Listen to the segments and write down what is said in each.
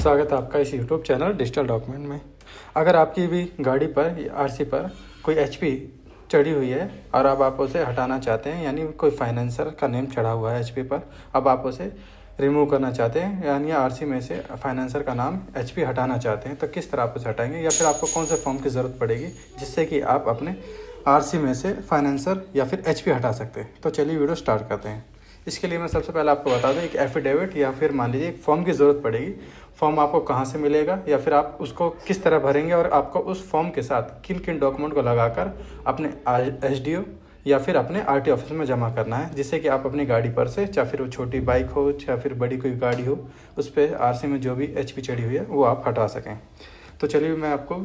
स्वागत है आपका इस यूट्यूब चैनल डिजिटल डॉक्यूमेंट में। अगर आपकी भी गाड़ी पर या आरसी पर कोई एचपी चढ़ी हुई है और अब आप उसे हटाना चाहते हैं, यानी कोई फाइनेंसर का नेम चढ़ा हुआ है एचपी पर, अब आप उसे रिमूव करना चाहते हैं यानी आरसी में से फाइनेंसर का नाम एचपी हटाना चाहते हैं, तो किस तरह आप उसे हटाएंगे या फिर आपको कौन से फॉर्म की ज़रूरत पड़ेगी जिससे कि आप अपने आरसी में से फाइनेंसर या फिर एचपी हटा सकते हैं। तो चलिए वीडियो स्टार्ट करते हैं। इसके लिए मैं सबसे पहले आपको बता दूं, एक एफिडेविट या फिर मान लीजिए एक फॉर्म की ज़रूरत पड़ेगी। फॉर्म आपको कहाँ से मिलेगा या फिर आप उसको किस तरह भरेंगे और आपको उस फॉर्म के साथ किन किन डॉक्यूमेंट को लगाकर अपने एसडीओ या फिर अपने आरटीओ ऑफिस में जमा करना है, जिससे कि आप अपनी गाड़ी पर से, चाहे फिर वो छोटी बाइक हो या फिर बड़ी कोई गाड़ी हो, उस पर आरसी में जो भी एचपी चढ़ी हुई है वो आप हटा सकें। तो चलिए मैं आपको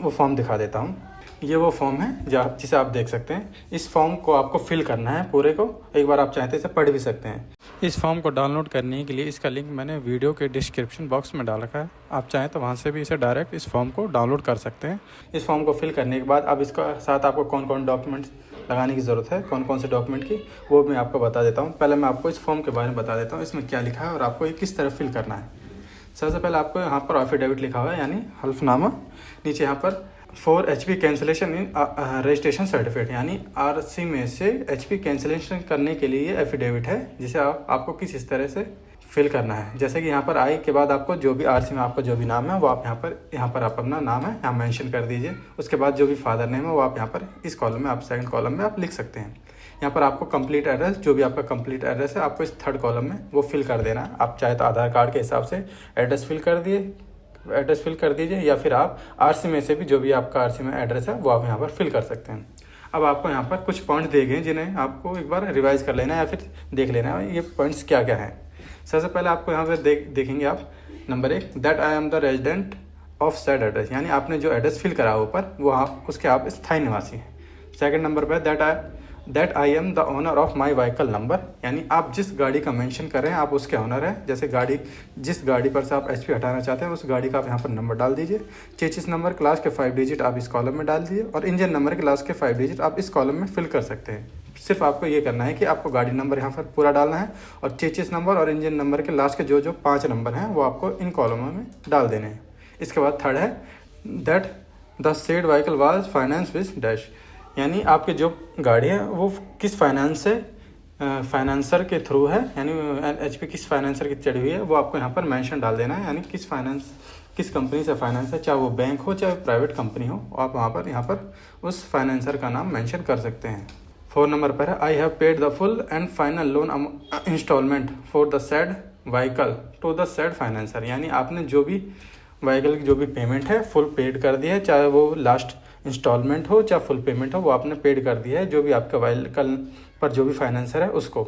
वो फॉर्म दिखा देता हूँ। ये वो फॉर्म है जिसे आप देख सकते हैं। इस फॉर्म को आपको फिल करना है पूरे को, एक बार आप चाहते इसे पढ़ भी सकते हैं। इस फॉर्म को डाउनलोड करने के लिए इसका लिंक मैंने वीडियो के डिस्क्रिप्शन बॉक्स में डाल रखा है, आप चाहें तो वहाँ से भी इसे डायरेक्ट इस फॉर्म को डाउनलोड कर सकते हैं। इस फॉर्म को फिल करने के बाद अब इसका साथ आपको कौन कौन डॉक्यूमेंट्स लगाने की ज़रूरत है, कौन कौन से डॉक्यूमेंट की, वो मैं आपको बता देता हूँ। पहले मैं आपको इस फॉर्म के बारे में बता देता हूँ, इसमें क्या लिखा है और आपको ये किस तरह फिल करना है। सबसे पहले आपको यहाँ पर एफिडेविट लिखा हुआ है यानी हल्फनामा, नीचे यहाँ पर for HP cancellation in registration certificate, यानी आरसी में से एचपी कैंसिलेशन करने के लिए एफिडेविट है, जिसे आपको किस इस तरह से फिल करना है। जैसे कि यहाँ पर आई के बाद आपको जो भी आरसी में आपका जो भी नाम है वो आप यहाँ पर आप अपना नाम है यहाँ मेंशन कर दीजिए। उसके बाद जो भी फादर नेम है वो आप यहाँ पर इस कॉलम में, आप सेकंड कॉलम में आप लिख सकते हैं। यहाँ पर आपको कंप्लीट एड्रेस, जो भी आपका कंप्लीट एड्रेस है, आपको इस थर्ड कॉलम में वो फिल कर देना है। आप चाहे तो आधार कार्ड के हिसाब से एड्रेस फिल कर दीजिए या फिर आप आरसी में से भी जो भी आपका आरसी में एड्रेस है वो आप यहाँ पर फिल कर सकते हैं। अब आपको यहाँ पर कुछ पॉइंट दिए गए जिन्हें आपको एक बार रिवाइज कर लेना है या फिर देख लेना है ये पॉइंट्स क्या क्या हैं। सबसे पहले आपको यहाँ पर देखेंगे आप, number 1, that I am the resident of said address, यानी आपने जो एड्रेस फिल करा ऊपर वो उसके आप स्थायी निवासी हैं। सेकंड नंबर पर that I am the owner of my vehicle number, यानी आप जिस गाड़ी का मेंशन कर रहे हैं आप उसके ओनर हैं। जैसे जिस गाड़ी पर से आप एचपी हटाना चाहते हैं उस गाड़ी का आप यहाँ पर नंबर डाल दीजिए। चेसिस नंबर क्लास के 5 डिजिट आप इस कॉलम में डाल दीजिए और इंजन नंबर क्लास के 5 डिजिट आप इस कॉलम में फिल कर सकते हैं। सिर्फ आपको ये करना है कि आपको गाड़ी नंबर यहाँ पर पूरा डालना है और चेसिस नंबर और इंजन नंबर के लास्ट के जो 5 नंबर हैं वो आपको इन कॉलमों में डाल देने हैं। इसके बाद थर्ड है that the said vehicle was finance with dash, यानी आपकी जो गाड़ी है वो किस फाइनेंसर के थ्रू है, यानी एचपी किस फाइनेंसर की चढ़ी हुई है वो आपको यहाँ पर मेंशन डाल देना है। यानी किस कंपनी से फाइनेंस है, चाहे वो बैंक हो चाहे प्राइवेट कंपनी हो, आप यहाँ पर उस फाइनेंसर का नाम मेंशन कर सकते हैं। 4 नंबर पर है I have paid the full and final loan installment for the said vehicle to the said financer, यानी आपने जो भी व्हीकल की जो भी पेमेंट है फुल पेड कर दी है, चाहे वो लास्ट इंस्टॉलमेंट हो चाहे फुल पेमेंट हो, वो आपने पेड कर दिया है जो भी आपका व्हीकल पर जो भी फाइनेंसर है उसको।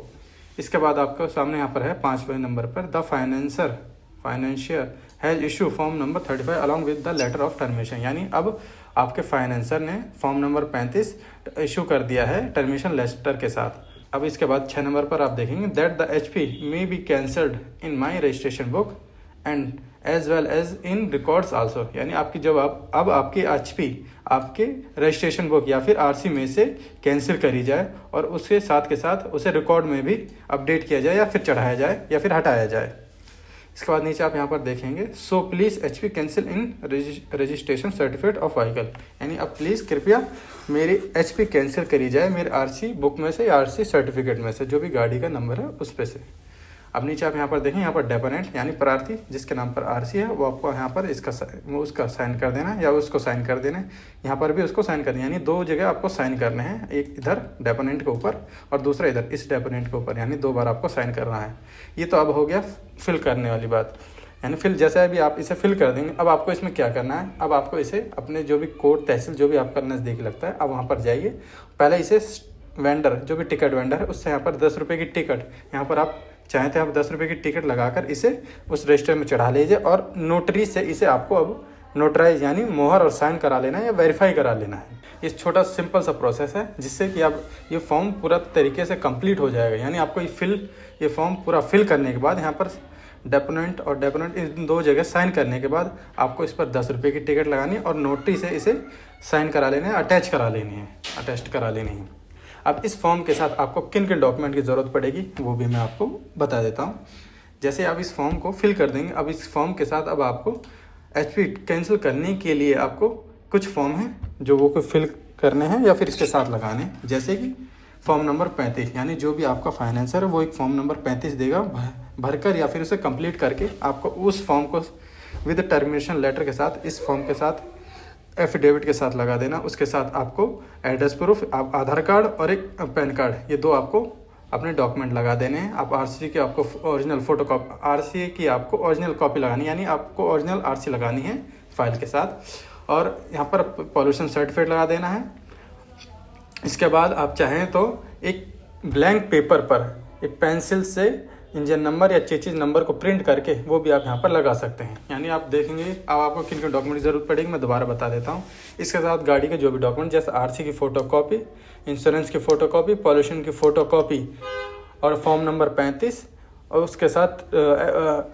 इसके बाद आपके सामने यहाँ पर है 5वें नंबर पर the financier has issue form number 35 along with the letter of termination, यानी अब आपके फाइनेंसर ने फॉर्म नंबर 35 इशू कर दिया है टर्मिनेशन लेटर के साथ। अब इसके बाद 6 नंबर पर आप देखेंगे that the HP may be cancelled in my registration book and as well as in records also, यानी आपकी जब अब आपकी एचपी आपके रजिस्ट्रेशन बुक या फिर आरसी में से कैंसिल करी जाए और उसके साथ के साथ उसे रिकॉर्ड में भी अपडेट किया जाए या फिर चढ़ाया जाए या फिर हटाया जाए। इसके बाद नीचे आप यहाँ पर देखेंगे so please HP cancel in registration certificate of vehicle, यानी अब प्लीज़ कृपया मेरी एचपी कैंसिल करी जाए मेरे आरसी बुक में से या आरसी सर्टिफिकेट में से, जो भी गाड़ी का नंबर है उस पे से। अब नीचे आप यहाँ पर देखें, यहाँ पर डेपोनेंट यानी प्रार्थी जिसके नाम पर आरसी है वो आपको यहाँ पर उसका साइन कर देना है या उसको साइन कर देना है, यहाँ पर भी उसको साइन कर देना, यानी 2 जगह आपको साइन करने हैं, एक इधर डेपोनेंट के ऊपर और दूसरा इधर इस डेपोनेंट के ऊपर, यानी 2 बार आपको साइन करना है। ये तो अब हो गया फिल करने वाली बात, यानी फिल जैसा भी आप इसे फिल कर देंगे। अब आपको इसमें क्या करना है, अब आपको इसे अपने जो भी कोर्ट तहसील जो भी आपका नज़दीक लगता है अब वहाँ पर जाइए, पहले इसे वेंडर जो भी टिकट वेंडर है उससे यहाँ पर 10 रुपये की टिकट, यहाँ पर आप चाहे तो आप 10 रुपये की टिकट लगाकर इसे उस रजिस्टर में चढ़ा लीजिए और नोटरी से इसे आपको अब नोटराइज यानी मोहर और साइन करा लेना है या वेरीफाई करा लेना है। इस छोटा सिंपल सा प्रोसेस है जिससे कि आप ये फॉर्म पूरा तरीके से कंप्लीट हो जाएगा, यानी आपको ये फॉर्म पूरा फिल करने के बाद यहाँ पर डेपोनेंट इन 2 जगह साइन करने के बाद आपको इस पर 10 रुपये की टिकट लगानी है और नोटरी से इसे साइन करा लेना है, अटैच करा लेनी है। अब इस फॉर्म के साथ आपको किन किन डॉक्यूमेंट की ज़रूरत पड़ेगी वो भी मैं आपको बता देता हूँ। जैसे आप इस फॉर्म को फिल कर देंगे, अब इस फॉर्म के साथ अब आपको HP कैंसिल करने के लिए आपको कुछ फॉर्म हैं जो वो को फिल करने हैं या फिर इसके साथ लगाने हैं। जैसे कि फॉर्म नंबर 35, यानी जो भी आपका फाइनेंसर है वो एक फॉर्म नंबर 35 देगा, भरकर या फिर उसे कंप्लीट करके आपको उस फॉर्म को विद टर्मिनेशन लेटर के साथ, इस फॉर्म के साथ एफिडेविट के साथ लगा देना। उसके साथ आपको एड्रेस प्रूफ, आप आधार कार्ड और एक पैन कार्ड, ये 2 आपको अपने डॉक्यूमेंट लगा देने हैं। आप RC की आपको ओरिजिनल फोटो कॉपी, RC की आपको ओरिजिनल कॉपी लगानी, यानी आपको ओरिजिनल RC लगानी है फाइल के साथ। और यहाँ पर पॉल्यूशन सर्टिफिकेट लगा देना है। इसके बाद आप चाहें तो एक ब्लैंक पेपर पर एक पेंसिल से इंजन नंबर या चेचिस नंबर को प्रिंट करके वो भी आप यहाँ पर लगा सकते हैं। यानी आप देखेंगे अब आपको किन किन डॉक्यूमेंट की ज़रूरत पड़ेगी, मैं दोबारा बता देता हूँ। इसके साथ गाड़ी के जो भी डॉक्यूमेंट, जैसे RC की फ़ोटो कॉपी, इंश्योरेंस की फ़ोटो कॉपी, पॉल्यूशन की फ़ोटो कॉपी और फॉर्म नंबर 35, और उसके साथ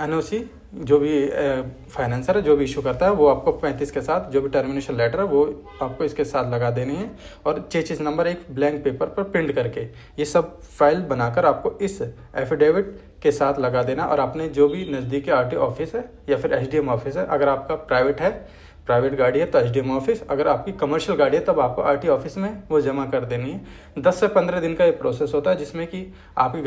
NOC जो भी फाइनेंसर है जो भी इशू करता है वो आपको 35 के साथ, जो भी टर्मिनेशन लेटर है वो आपको इसके साथ लगा देनी है। और चेचिस नंबर एक ब्लैंक पेपर पर प्रिंट करके ये सब फाइल बनाकर आपको इस एफिडेविट के साथ लगा देना। और आपने जो भी नज़दीकी RTO ऑफिस है या फिर SDM ऑफिस है, अगर आपका प्राइवेट गाड़ी है तो SDM ऑफिस, अगर आपकी कमर्शियल गाड़ी है तब आपको RTO ऑफिस में वो जमा कर देनी है। 10 से 15 दिन का ये प्रोसेस होता है, जिसमें कि आपकी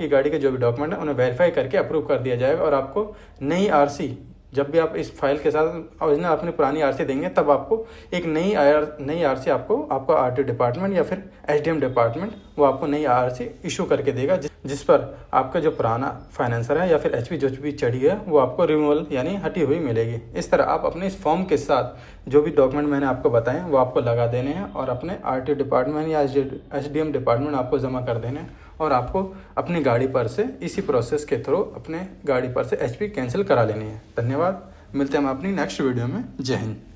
गाड़ी के जो भी डॉक्यूमेंट है उन्हें वेरीफाई करके अप्रूव कर दिया जाएगा। और आपको नई RC, जब भी आप इस फाइल के साथ ओरिजिनल अपनी पुरानी RC देंगे तब आपको एक नई RC आपको RTO डिपार्टमेंट या फिर SDM डिपार्टमेंट वो आपको नई RC इशू करके देगा, जिस पर आपका जो पुराना फाइनेंसर है या फिर HP जो भी चढ़ी है वो आपको रिमूवल यानी हटी हुई मिलेगी। इस तरह आप अपने इस फॉर्म के साथ जो भी डॉक्यूमेंट मैंने आपको बताए वो आपको लगा देने हैं और अपने RTO डिपार्टमेंट या SDM डिपार्टमेंट आपको जमा कर देने हैं। और आपको अपनी गाड़ी पर से इसी प्रोसेस के थ्रू अपने गाड़ी पर से HP कैंसिल करा लेनी है। धन्यवाद, मिलते हैं हम अपनी नेक्स्ट वीडियो में। जय हिंद।